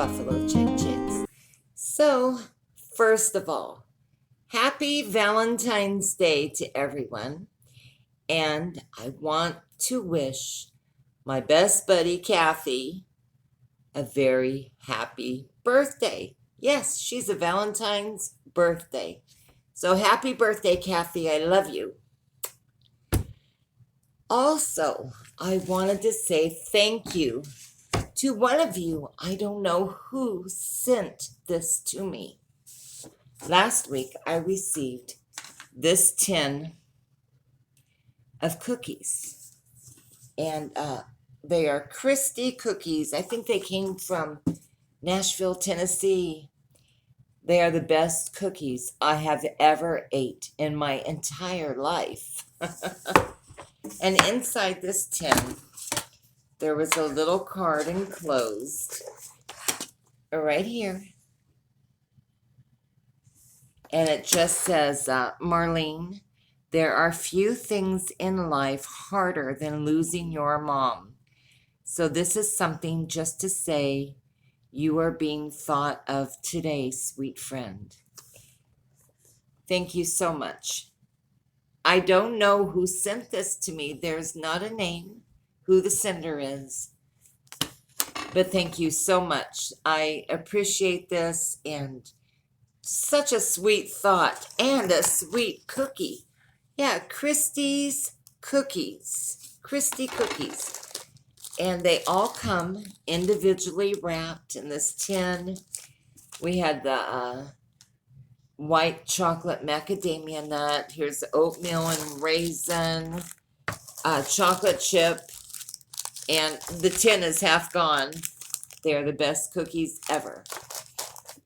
Buffalo Chick Chicks. So, first of all, happy Valentine's Day to everyone. And I want to wish my best buddy, Kathy, a very happy birthday. Yes, she's a Valentine's birthday. So, happy birthday, Kathy. I love you. Also, I wanted to say thank you to one of you. I don't know who sent this to me. Last week, I received this tin of cookies, and they are Christy Cookies. I think they came from Nashville, Tennessee. They are the best cookies I have ever ate in my entire life. And inside this tin, there was a little card enclosed right here. And it just says, Marlene, there are few things in life harder than losing your mom. So this is something just to say you are being thought of today, sweet friend. Thank you so much. I don't know who sent this to me. There's not a name, who the sender is. But thank you so much. I appreciate this, and such a sweet thought and a sweet cookie. Yeah, Christy's Cookies. Christy Cookies. And they all come individually wrapped in this tin. We had the white chocolate macadamia nut. Here's the oatmeal and raisin, chocolate chip. And the tin is half gone. They're the best cookies ever.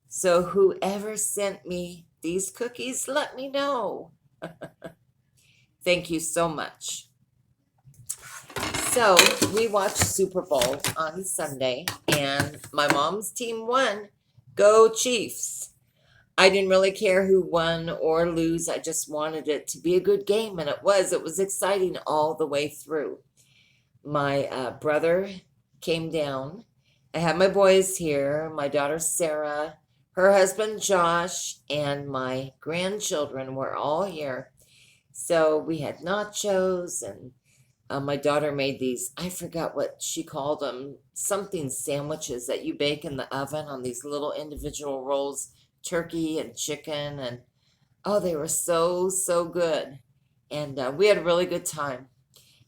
So whoever sent me these cookies, let me know. Thank you so much. So we watched Super Bowl on Sunday, and my mom's team won. Go Chiefs. I didn't really care who won or lose. I just wanted it to be a good game, and it was. It was exciting all the way through. My brother came down. I had my boys here, my daughter Sarah, her husband Josh, and my grandchildren were all here. So we had nachos, and my daughter made these, I forgot what she called them, something sandwiches that you bake in the oven on these little individual rolls, turkey and chicken, and oh, they were so good. And we had a really good time.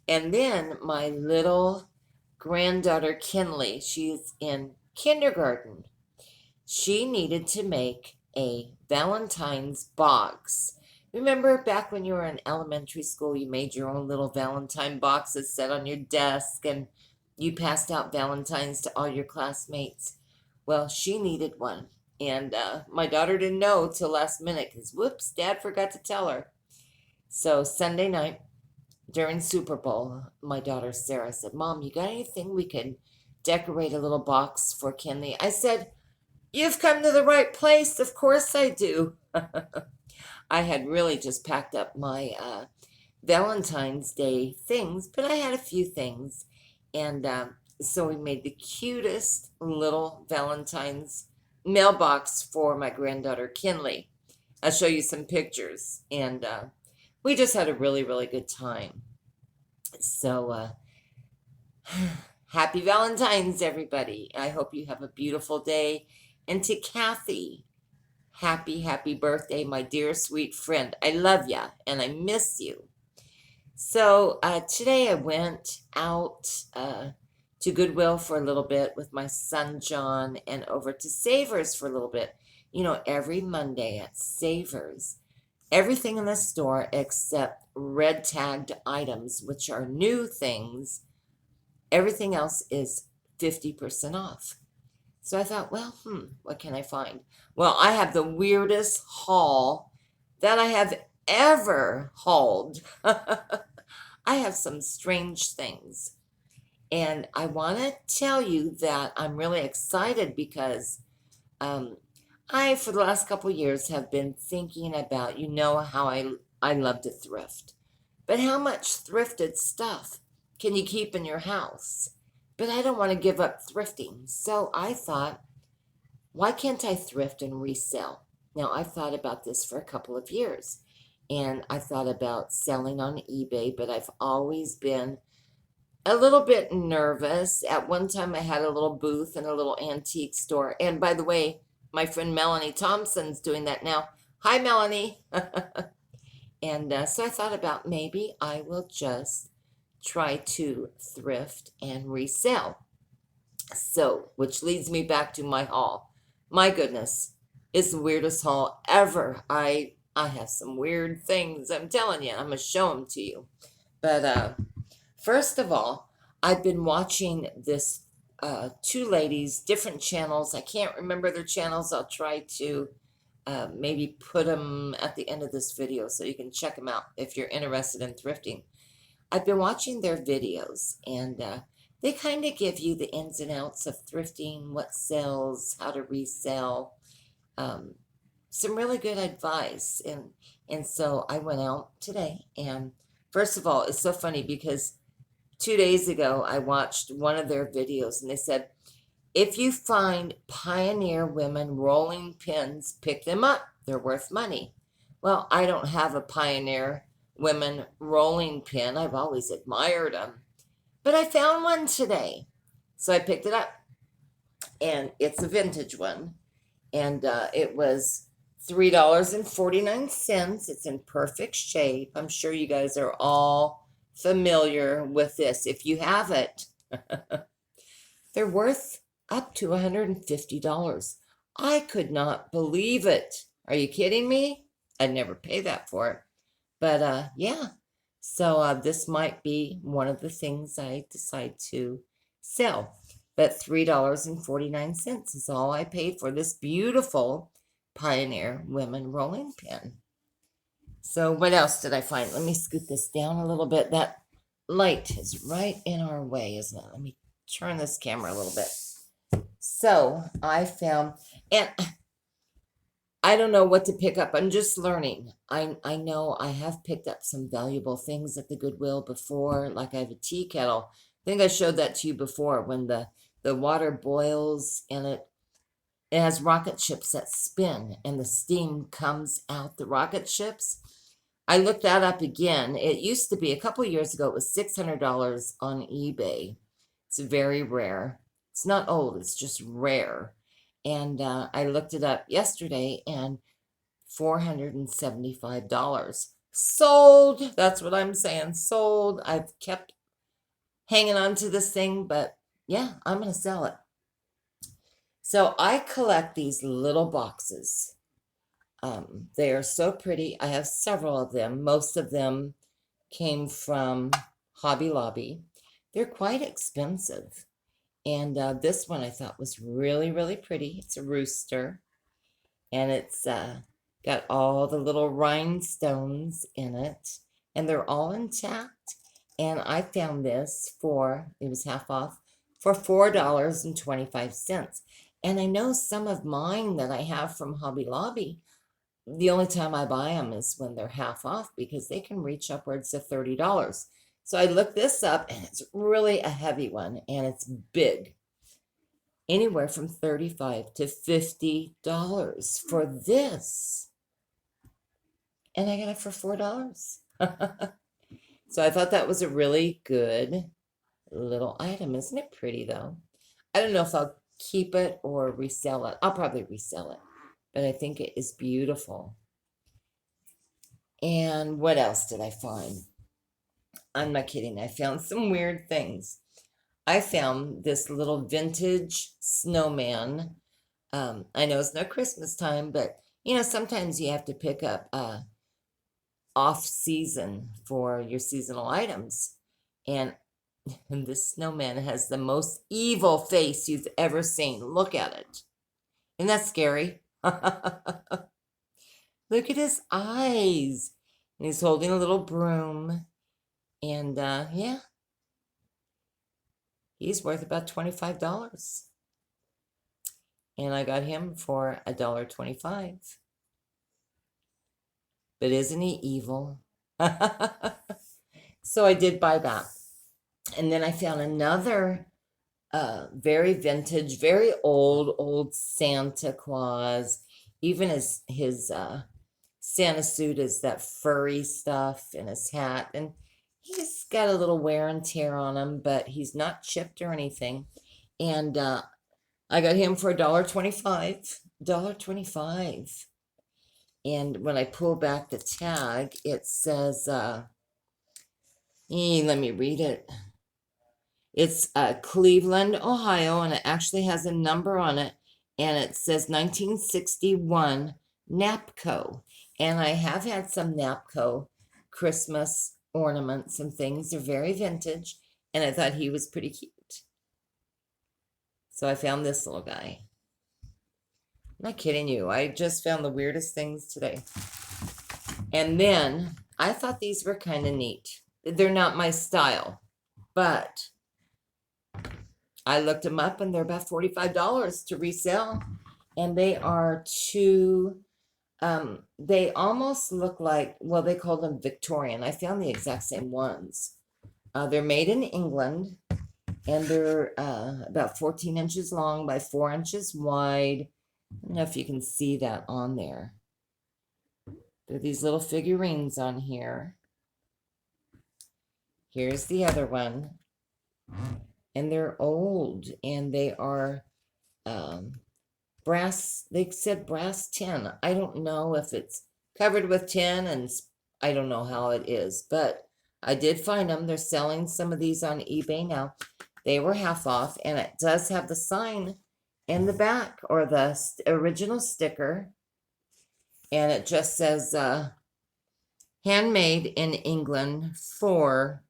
And then my little granddaughter Kynlee, she's in kindergarten. She needed to make a Valentines box. Remember back when you were in elementary school, you made your own little Valentine boxes set on your desk, and you passed out Valentines to all your classmates? Well, she needed one. And my daughter didn't know till last minute because, whoops, Dad forgot to tell her. So Sunday night during Super Bowl, my daughter Sarah said, Mom, you got anything we can decorate a little box for Kynlee? I said, you've come to the right place. Of course I do. I had really just packed up my Valentine's Day things, but I had a few things. And so we made the cutest little Valentine's mailbox for my granddaughter Kynlee. I'll show you some pictures. And we just had a really good time. So happy Valentine's, everybody. I hope you have a beautiful day. And to Kathy, happy birthday, my dear sweet friend. I love ya and I miss you. So today I went out to Goodwill for a little bit with my son John, and over to Savers for a little bit. You know, every Monday at Savers, everything in the store except red tagged items, which are new things, everything else is 50% off. So I thought, well, what can I find? Well, I have the weirdest haul that I have ever hauled. I have some strange things. And I want to tell you that I'm really excited because I, for the last couple years, have been thinking about, you know, how I love to thrift. But how much thrifted stuff can you keep in your house? But I don't want to give up thrifting. So I thought, why can't I thrift and resell? Now, I've thought about this for a couple of years, and I thought about selling on eBay, but I've always been a little bit nervous. At one time, I had a little booth in a little antique store. And by the way, my friend Melanie Thompson's doing that now. Hi, Melanie. And so I thought about maybe I will just try to thrift and resell. So, which leads me back to my haul. My goodness, it's the weirdest haul ever. I have some weird things. I'm telling you, I'm gonna show them to you. But first of all, I've been watching this two ladies, different channels. I can't remember their channels. I'll try to maybe put them at the end of this video so you can check them out if you're interested in thrifting. I've been watching their videos, and they kind of give you the ins and outs of thrifting, what sells, how to resell, some really good advice. And so I went out today, and first of all, it's so funny because 2 days ago I watched one of their videos, and they said, if you find pioneer women rolling pins, pick them up. They're worth money. Well, I don't have a pioneer women rolling pin. I've always admired them. But I found one today. So I picked it up. And it's a vintage one. And it was $3.49. It's in perfect shape. I'm sure you guys are all familiar with this. If you have it, they're worth up to $150. I could not believe it. Are you kidding me? I'd never pay that for it. But yeah, so this might be one of the things I decide to sell. But $3.49 is all I paid for this beautiful Pioneer Women rolling pin. So what else did I find? Let me scoot this down a little bit. That light is right in our way, isn't it? Let me turn this camera a little bit. So I found, and I don't know what to pick up. I'm just learning. I know I have picked up some valuable things at the Goodwill before, like I have a tea kettle. I think I showed that to you before when the water boils and it has rocket ships that spin and the steam comes out the rocket ships. I looked that up again. It used to be a couple of years ago, it was $600 on eBay. It's very rare. It's not old, it's just rare. And I looked it up yesterday, and $475. Sold. That's what I'm saying. Sold. I've kept hanging on to this thing, but yeah, I'm going to sell it. So I collect these little boxes. They are so pretty. I have several of them. Most of them came from Hobby Lobby. They're quite expensive. And this one I thought was really, really pretty. It's a rooster. And it's got all the little rhinestones in it. And they're all intact. And I found this it was half off, for $4.25. And I know some of mine that I have from Hobby Lobby, the only time I buy them is when they're half off because they can reach upwards of $30. So I looked this up, and it's really a heavy one, and it's big. Anywhere from $35 to $50 for this. And I got it for $4. So I thought that was a really good little item. Isn't it pretty, though? I don't know if I'll keep it or resell it. I'll probably resell it. But I think it is beautiful. And what else did I find? I'm not kidding. I found some weird things. I found this little vintage snowman. I know it's not Christmas time, but you know, sometimes you have to pick up off season for your seasonal items. And this snowman has the most evil face you've ever seen. Look at it. Isn't that scary? Look at his eyes. And he's holding a little broom. And yeah, he's worth about $25. And I got him for $1.25. But isn't he evil? So I did buy that. And then I found another very vintage, very old Santa Claus. Even his Santa suit is that furry stuff, and his hat, and he's got a little wear and tear on him, but he's not chipped or anything. And I got him for $1.25. $1.25. And when I pull back the tag, it says, let me read it. It's Cleveland, Ohio, and it actually has a number on it, and it says 1961 Napco. And I have had some Napco Christmas ornaments and things. They're very vintage, and I thought he was pretty cute. So I found this little guy. I'm not kidding you. I just found the weirdest things today. And then I thought these were kind of neat. They're not my style, but I looked them up and they're about $45 to resell. And they are they almost look like, well, they call them Victorian. I found the exact same ones. They're made in England, and they're about 14 inches long by 4 inches wide. I don't know if you can see that on there. There are these little figurines on here. Here's the other one. And they're old, and they are brass. They said brass tin. I don't know if it's covered with tin, and I don't know how it is, but I did find them. They're selling some of these on eBay now. They were half off, and it does have the sign in the back, or the original sticker, and it just says handmade in England for,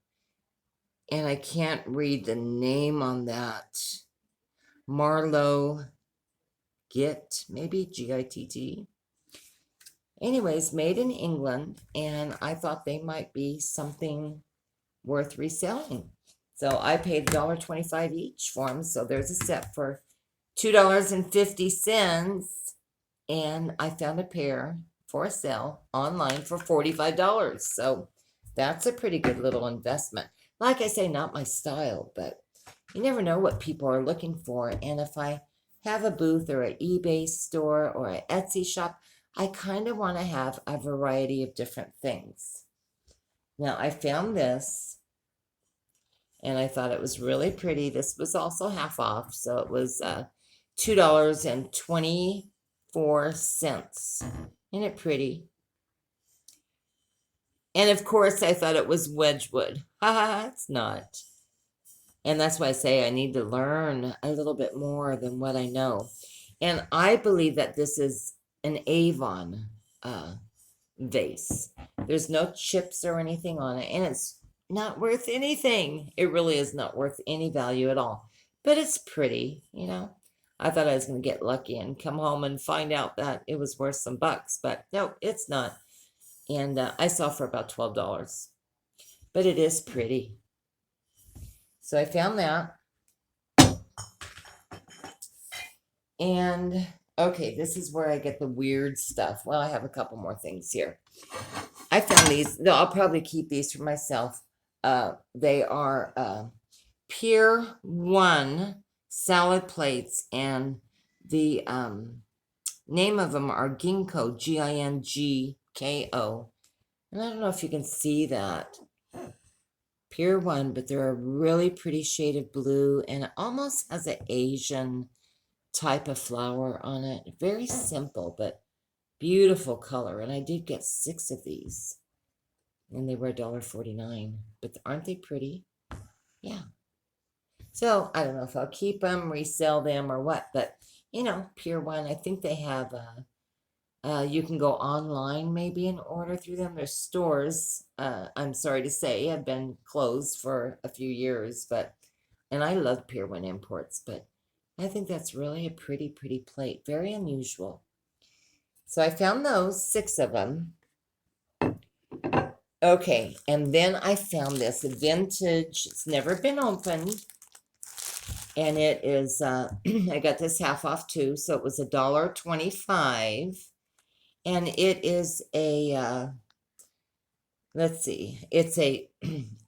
and I can't read the name on that, Marlowe Gitt, maybe Gitt. Anyways, made in England, and I thought they might be something worth reselling. So I paid $1.25 each for them. So there's a set for $2.50, and I found a pair for a sale online for $45. So that's a pretty good little investment. Like I say, not my style, but you never know what people are looking for. And if I have a booth or an eBay store or an Etsy shop, I kind of want to have a variety of different things. Now, I found this, and I thought it was really pretty. This was also half off, so it was $2.24. Isn't it pretty? And of course, I thought it was Wedgwood. Haha, it's not. And that's why I say I need to learn a little bit more than what I know. And I believe that this is an Avon vase. There's no chips or anything on it, and it's not worth anything. It really is not worth any value at all. But it's pretty, you know. I thought I was going to get lucky and come home and find out that it was worth some bucks, but no, it's not. And I saw for about $12. But it is pretty. So I found that. And okay, this is where I get the weird stuff. Well, I have a couple more things here. I found these. No, I'll probably keep these for myself. They are Pier 1 salad plates, and the name of them are Ginkgo, Gingko. And I don't know if you can see that. Pier 1, but they're a really pretty shade of blue, and it almost has an Asian type of flower on it. Very simple, but beautiful color. And I did get 6 of these, and they were $1.49. But aren't they pretty? Yeah. So I don't know if I'll keep them, resell them, or what. But you know, Pier 1. I think they have. You can go online maybe and order through them. Their stores, I'm sorry to say, have been closed for a few years. And I love Pier 1 imports, but I think that's really a pretty plate. Very unusual. So I found those, 6 of them. Okay, and then I found this vintage. It's never been opened. And it is, I got this half off too, so it was $1.25. And it is a, let's see, it's a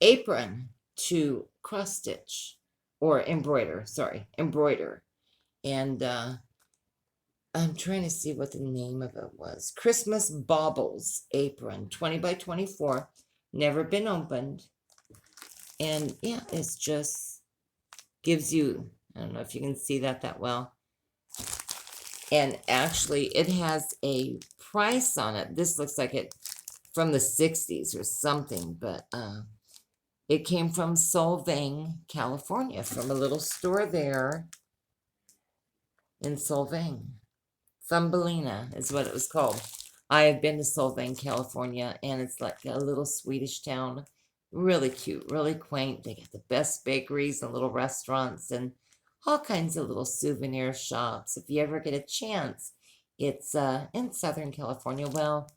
apron to cross stitch or embroider, sorry, embroider. And I'm trying to see what the name of it was. Christmas Baubles apron, 20 by 24, never been opened. And yeah, it's just gives you, I don't know if you can see that well. And actually, it has a price on it. This looks like it from the 60s or something, but it came from Solvang, California, from a little store there in Solvang. Thumbelina is what it was called. I have been to Solvang, California, and it's like a little Swedish town. Really cute, really quaint. They got the best bakeries and little restaurants and all kinds of little souvenir shops. If you ever get a chance, it's in Southern California. Well,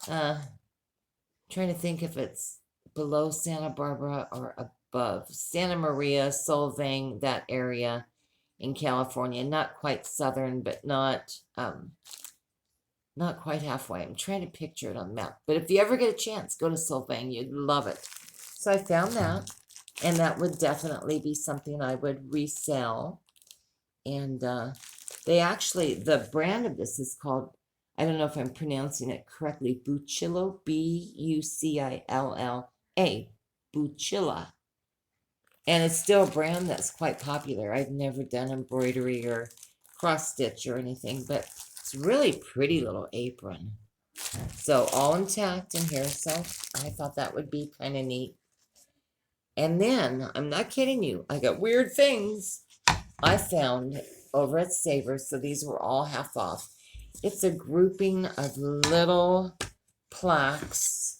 trying to think if it's below Santa Barbara or above. Santa Maria, Solvang, that area in California. Not quite southern, but not quite halfway. I'm trying to picture it on the map. But if you ever get a chance, go to Solvang. You'd love it. So I found that, and that would definitely be something I would resell. And they actually, the brand of this is called, I don't know if I'm pronouncing it correctly, Buccilla, Bucilla, Buccilla. And it's still a brand that's quite popular. I've never done embroidery or cross stitch or anything, but it's a really pretty little apron. So all intact in here, so I thought that would be kind of neat. And then, I'm not kidding you, I got weird things I found over at Savers. So these were all half off. It's a grouping of little plaques.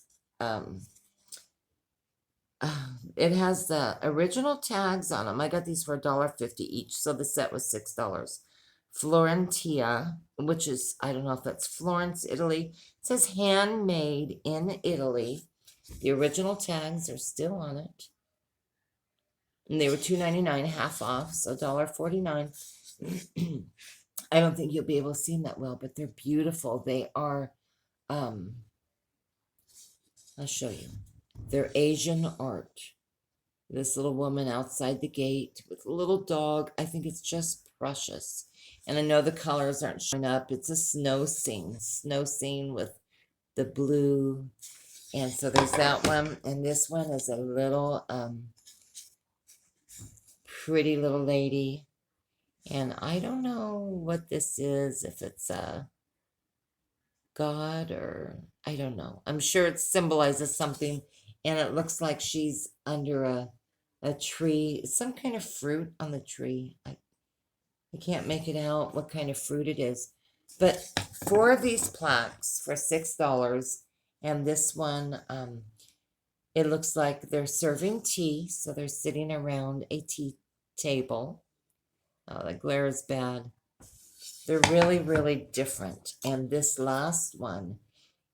It has the original tags on them. I got these for $1.50 each, so the set was $6. Florentia, which is, I don't know if that's Florence, Italy. It says handmade in Italy. The original tags are still on it. And they were $2.99, half off, so $1.49. I don't think you'll be able to see them that well, but they're beautiful. They are, I'll show you. They're Asian art. This little woman outside the gate with a little dog. I think it's just precious. And I know the colors aren't showing up. It's a snow scene with the blue. And so there's that one. And this one is a little pretty little lady. And I don't know what this is, if it's a god or I don't know. I'm sure it symbolizes something. And it looks like she's under a tree, some kind of fruit on the tree. I can't make it out what kind of fruit it is. But 4 of these plaques for $6. And this one, it looks like they're serving tea. So they're sitting around a tea table. Oh, the glare is bad. They're really, really different. And this last one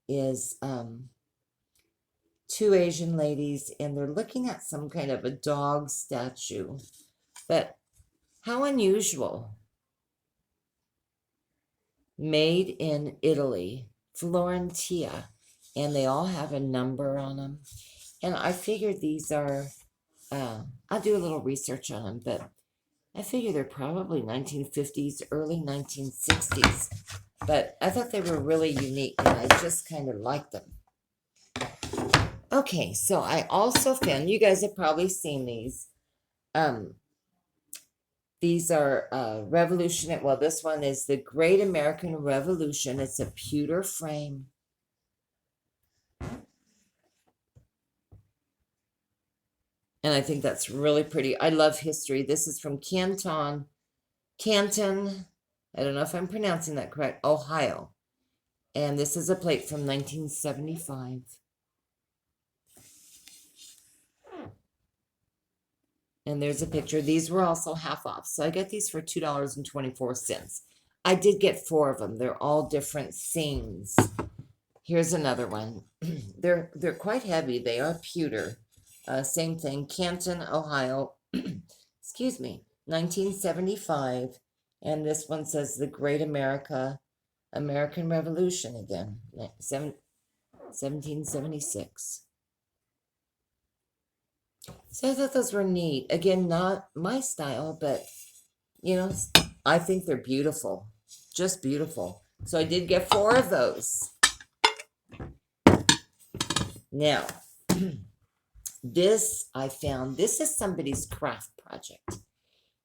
is 2 Asian ladies, and they're looking at some kind of a dog statue. But how unusual. Made in Italy, Florentia, and they all have a number on them. And I figured these are, I'll do a little research on them, but I figure they're probably 1950s, early 1960s. But I thought they were really unique, and I just kind of liked them. Okay, so I also found, you guys have probably seen these. These are Revolutionary. Well, this one is the Great American Revolution. It's a pewter frame. And I think that's really pretty. I love history. This is from Canton. I don't know if I'm pronouncing that correct. Ohio. And this is a plate from 1975. And there's a picture. These were also half off. So I got these for $2.24. I did get 4 of them. They're all different scenes. Here's another one. They're quite heavy. They are pewter. Same thing. Canton, Ohio. Excuse me. 1975. And this one says the Great American Revolution again. 1776. So I thought those were neat. Again, not my style, but you know, I think they're beautiful. Just beautiful. So I did get 4 of those. Now, this I found, this is somebody's craft project.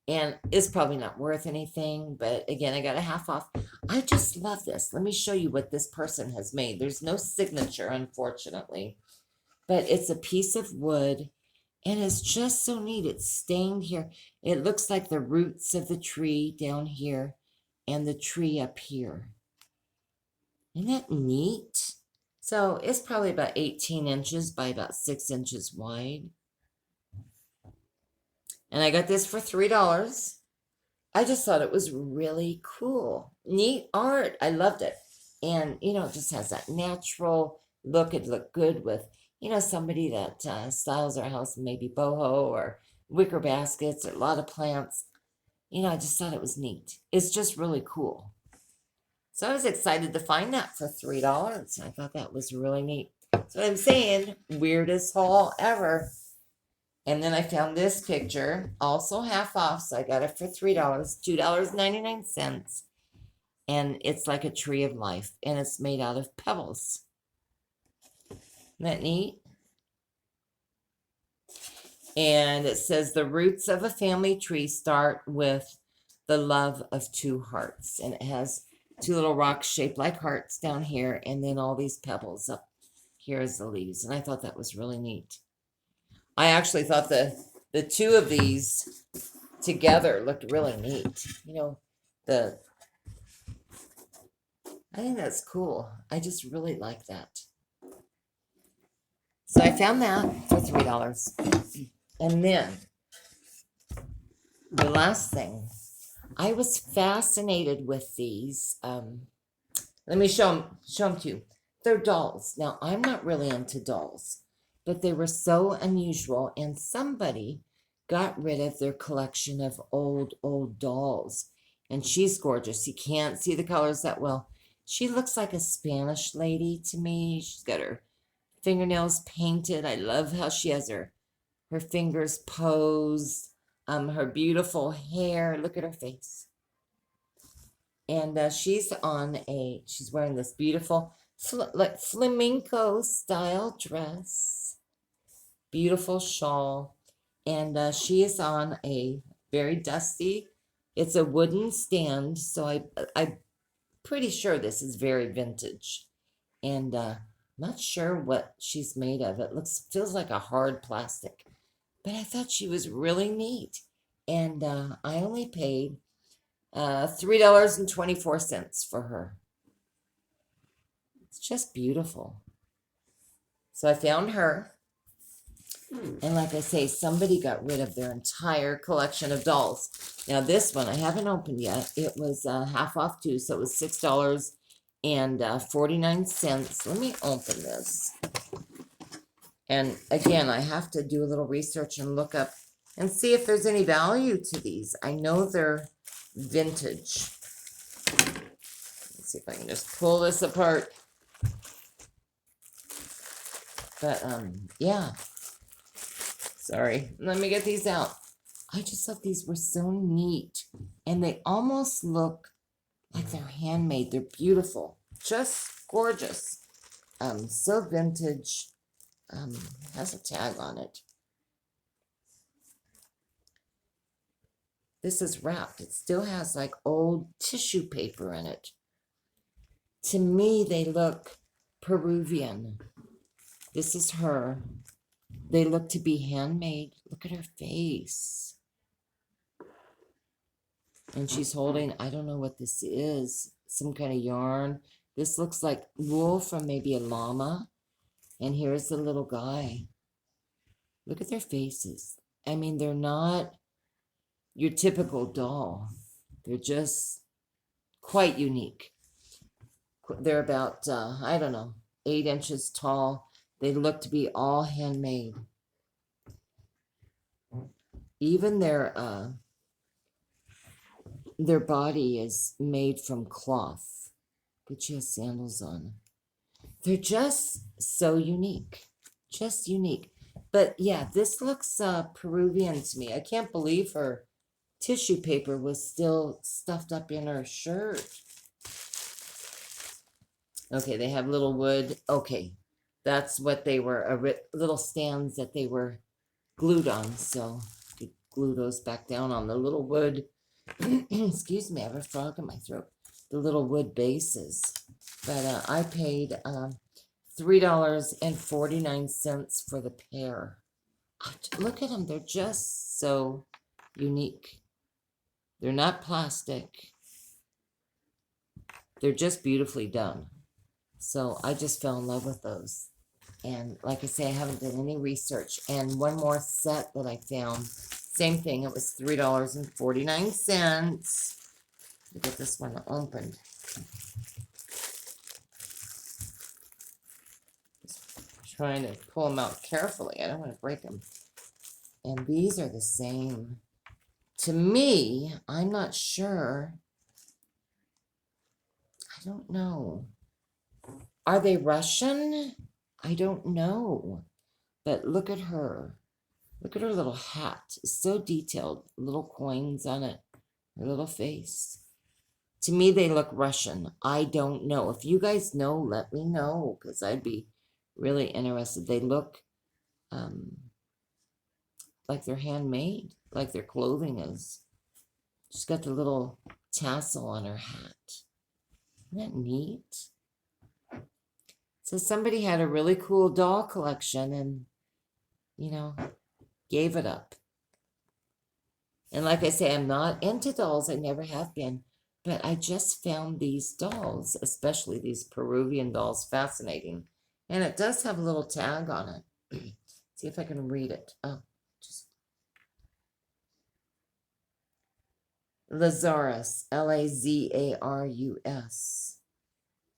And it's probably not worth anything, but again, I got a half off. I just love this. Let me show you what this person has made. There's no signature, unfortunately, but it's a piece of wood, and it's just so neat. It's stained here. It looks like the roots of the tree down here and the tree up here. Isn't that neat? So it's probably about 18 inches by about 6 inches wide. And I got this for $3. I just thought it was really cool. Neat art. I loved it. And, you know, it just has that natural look. It looked good with, you know, somebody that styles their house, maybe boho or wicker baskets or a lot of plants. You know, I just thought it was neat. It's just really cool. So I was excited to find that for $3. I thought that was really neat. So I'm saying, weirdest haul ever. And then I found this picture, also half off, so I got it for $3, $2.99. And it's like a tree of life, and it's made out of pebbles. Isn't that neat? And it says, the roots of a family tree start with the love of 2 hearts. And it has 2 little rocks shaped like hearts down here, and then all these pebbles up here as the leaves. And I thought that was really neat. I actually thought the 2 of these together looked really neat. You know, I think that's cool. I just really like that. So I found that for $3. And then the last thing, I was fascinated with these. Let me show them to you. They're dolls. Now, I'm not really into dolls, but they were so unusual, and somebody got rid of their collection of old dolls. And she's gorgeous. You can't see the colors that well. She looks like a Spanish lady to me. She's got her fingernails painted. I love how she has her fingers posed, her beautiful hair. Look at her face. And she's wearing this beautiful like flamenco style dress, beautiful shawl, and she is on a very dusty, it's a wooden stand, so I'm pretty sure this is very vintage, and not sure what she's made of. It feels like a hard plastic, but I thought she was really neat, and I only paid $3.24 for her. It's just beautiful. So I found her. And like I say, somebody got rid of their entire collection of dolls. Now this one I haven't opened yet. It was half off too, so it was $6.49. Let me open this. And again, I have to do a little research and look up and see if there's any value to these. I know they're vintage. Let's see if I can just pull this apart. But yeah. Sorry, let me get these out. I just thought these were so neat, and they almost look like they're handmade. They're beautiful, just gorgeous. So vintage. Has a tag on it. This is wrapped. It still has like old tissue paper in it. To me, they look Peruvian. This is her. They look to be handmade. Look at her face. And she's holding, I don't know what this is, some kind of yarn. This looks like wool from maybe a llama. And here's the little guy. Look at their faces. I mean, they're not your typical doll. They're just quite unique. They're about, I don't know, 8 inches tall. They look to be all handmade. Even their body is made from cloth. But she has sandals on. They're just so unique. Just unique. But yeah, this looks Peruvian to me. I can't believe her tissue paper was still stuffed up in her shirt. Okay, they have little wood. Okay, that's what they were, little stands that they were glued on. So you glue those back down on the little wood. Excuse me, I have a frog in my throat. The little wood bases. But I paid $3.49 for the pair. Look at them. They're just so unique. They're not plastic. They're just beautifully done. So I just fell in love with those. And like I say, I haven't done any research. And one more set that I found, same thing. It was $3.49. Let me get this one opened. Just trying to pull them out carefully. I don't want to break them. And these are the same. To me, I'm not sure. I don't know. Are they Russian? I don't know. But look at her. Look at her little hat. It's so detailed. Little coins on it. Her little face. To me, they look Russian. I don't know. If you guys know, let me know, because I'd be really interested. They look like they're handmade, like their clothing is. She's got the little tassel on her hat. Isn't that neat? So somebody had a really cool doll collection and, you know, gave it up. And like I say, I'm not into dolls. I never have been. But I just found these dolls, especially these Peruvian dolls, fascinating. And it does have a little tag on it. See if I can read it. Oh, just Lazarus, Lazarus.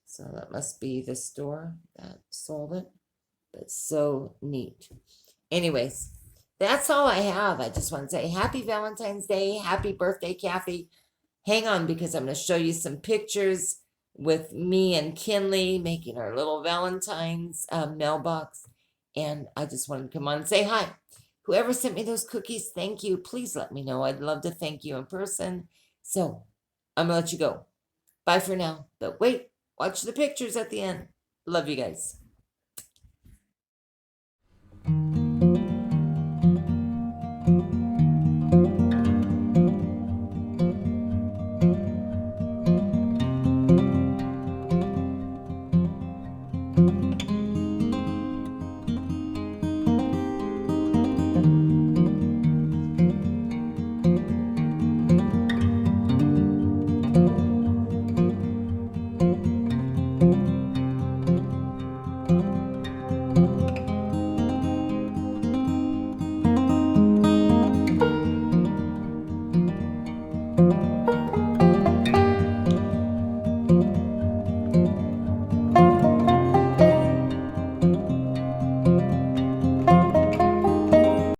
So that must be the store that sold it. But so neat. Anyways, that's all I have. I just want to say happy Valentine's Day. Happy birthday, Kathy. Hang on, because I'm going to show you some pictures with me and Kynlee making our little Valentine's mailbox. And I just wanted to come on and say hi. Whoever sent me those cookies, thank you. Please let me know. I'd love to thank you in person. So I'm going to let you go. Bye for now. But wait, watch the pictures at the end. Love you guys.